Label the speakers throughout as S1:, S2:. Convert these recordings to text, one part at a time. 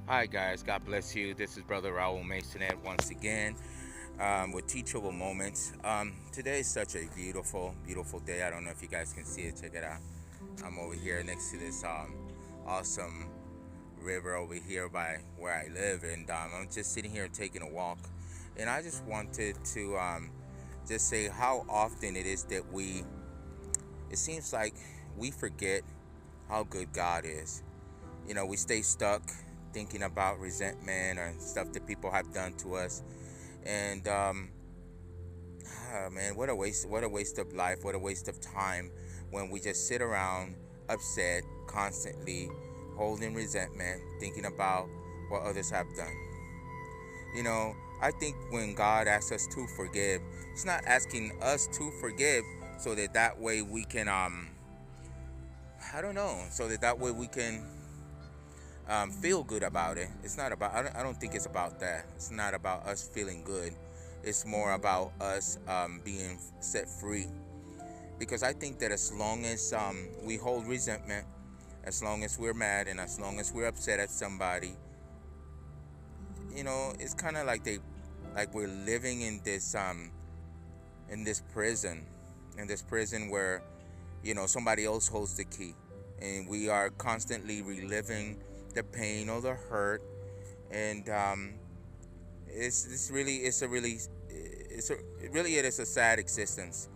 S1: Hi guys, God bless you. This is Brother Raul Maysonet once again with Teachable Moments. Today is such a beautiful, beautiful day. I don't know if you guys can see it. Check it out. I'm over here next to this awesome river over here by where I live, and I'm just sitting here taking a walk. And I just wanted to just say how often it is that it seems like we forget how good God is. We stay stuck thinking about resentment or stuff that people have done to us. And man, what a waste of life, what a waste of time when we just sit around upset, constantly holding resentment, thinking about what others have done. I think when God asks us to forgive, He's not asking us to forgive so that way we can I don't know, so that way we can feel good about it. It's not about. I don't think it's about that. It's not about us feeling good. It's more about us being set free. Because I think that as long as we hold resentment, as long as we're mad, and as long as we're upset at somebody, it's kind of like we're living in this prison, where somebody else holds the key, and we are constantly reliving the pain or the hurt, and it is a sad existence.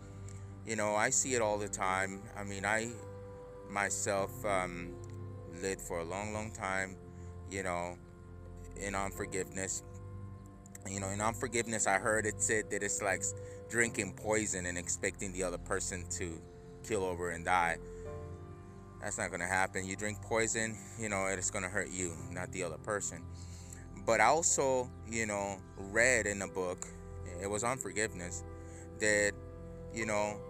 S1: I see it all the time. I mean, I myself lived for a long, long time, you know, in unforgiveness. In unforgiveness, I heard it said that it's like drinking poison and expecting the other person to kill over and die. That's not gonna happen. You drink poison, it's gonna hurt you, not the other person. But I also, read in a book, it was on forgiveness, that, you know,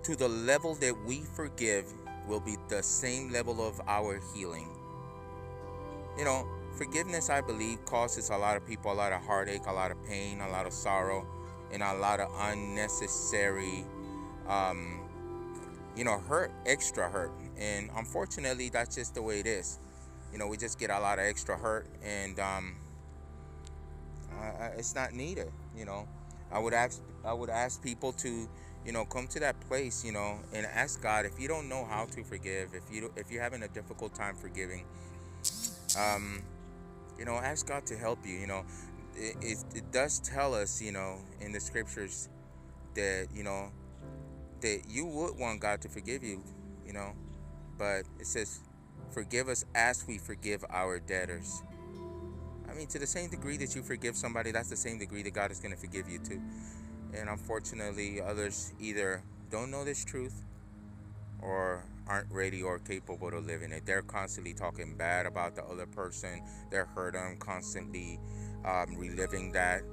S1: to the level that we forgive will be the same level of our healing. You know, Forgiveness, I believe, causes a lot of people a lot of heartache, a lot of pain, a lot of sorrow, and a lot of unnecessary, um, hurt, extra hurt. And unfortunately, that's just the way it is. We just get a lot of extra hurt, and it's not needed. I would ask people to, come to that place, and ask God, if you don't know how to forgive, if you're having a difficult time forgiving, um, ask God to help you. It does tell us, in the scriptures that that you would want God to forgive you, you know, but it says, "Forgive us as we forgive our debtors." I mean, to the same degree that you forgive somebody, that's the same degree that God is going to forgive you too. And unfortunately, others either don't know this truth or aren't ready or capable of living it. They're constantly talking bad about the other person. They're hurting, constantly reliving that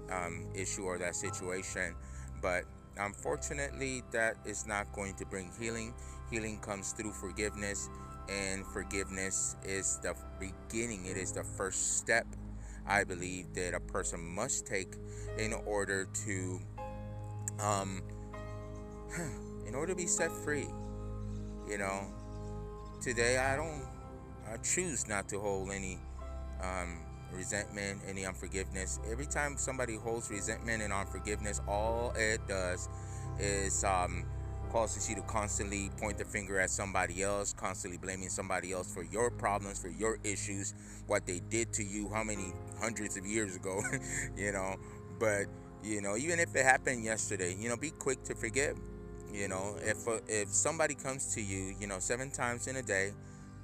S1: issue or that situation. But unfortunately, that is not going to bring healing. Healing comes through forgiveness, and forgiveness is the beginning. It is the first step, I believe, that a person must take in order to um, be set free. You know, Today I choose not to hold any um, resentment, any unforgiveness. Every time somebody holds resentment and unforgiveness, all it does is causes you to constantly point the finger at somebody else, constantly blaming somebody else for your problems, for your issues, what they did to you, how many hundreds of years ago, you know. But even if it happened yesterday, be quick to forgive. If somebody comes to you, 7 times in a day,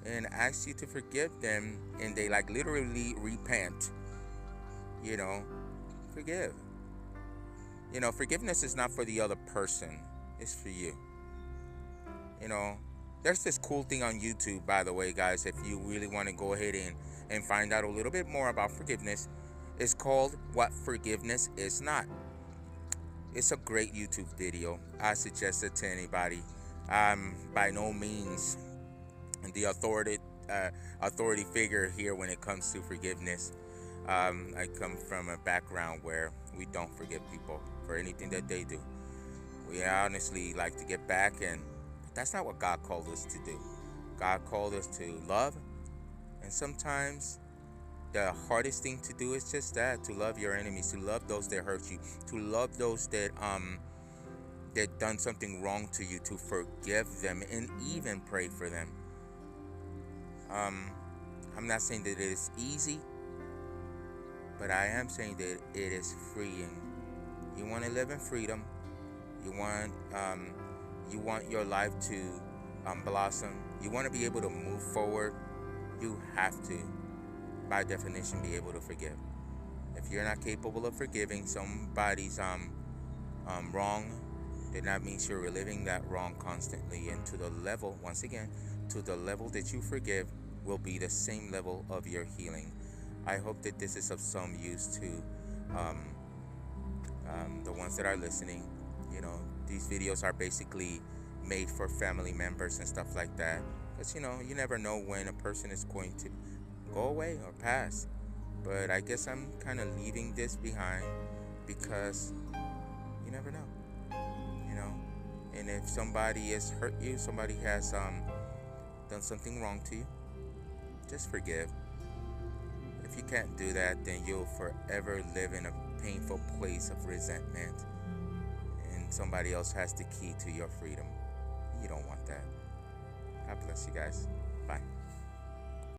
S1: and asks you to forgive them, and they like literally repent, you know, forgive. Forgiveness is not for the other person; it's for you. You know, there's this cool thing on YouTube, by the way, guys. If you really want to go ahead and find out a little bit more about forgiveness, it's called "What Forgiveness Is Not." It's a great YouTube video. I suggest it to anybody. I'm by no means the authority figure here when it comes to forgiveness. I come from a background where we don't forgive people for anything that they do. We honestly like to get back, and that's not what God called us to do. God called us to love, and sometimes the hardest thing to do is just that, to love your enemies, to love those that hurt you, to love those that done something wrong to you, to forgive them and even pray for them. I'm not saying that it is easy, but I am saying that it is freeing. You want to live in freedom. You want your life to blossom. You want to be able to move forward. You have to, by definition, be able to forgive. If you're not capable of forgiving somebody's wrong, then that means you're reliving that wrong constantly. And to the level, once again, to the level that you forgive will be the same level of your healing. I hope that this is of some use to the ones that are listening. You know, these videos are basically made for family members and stuff like that, because you never know when a person is going to go away or pass. But I guess I'm kind of leaving this behind because you never know, and if somebody has hurt you, somebody has done something wrong to you, just forgive. If you can't do that, then you'll forever live in a painful place of resentment, and somebody else has the key to your freedom. You don't want that. God bless you guys. Bye.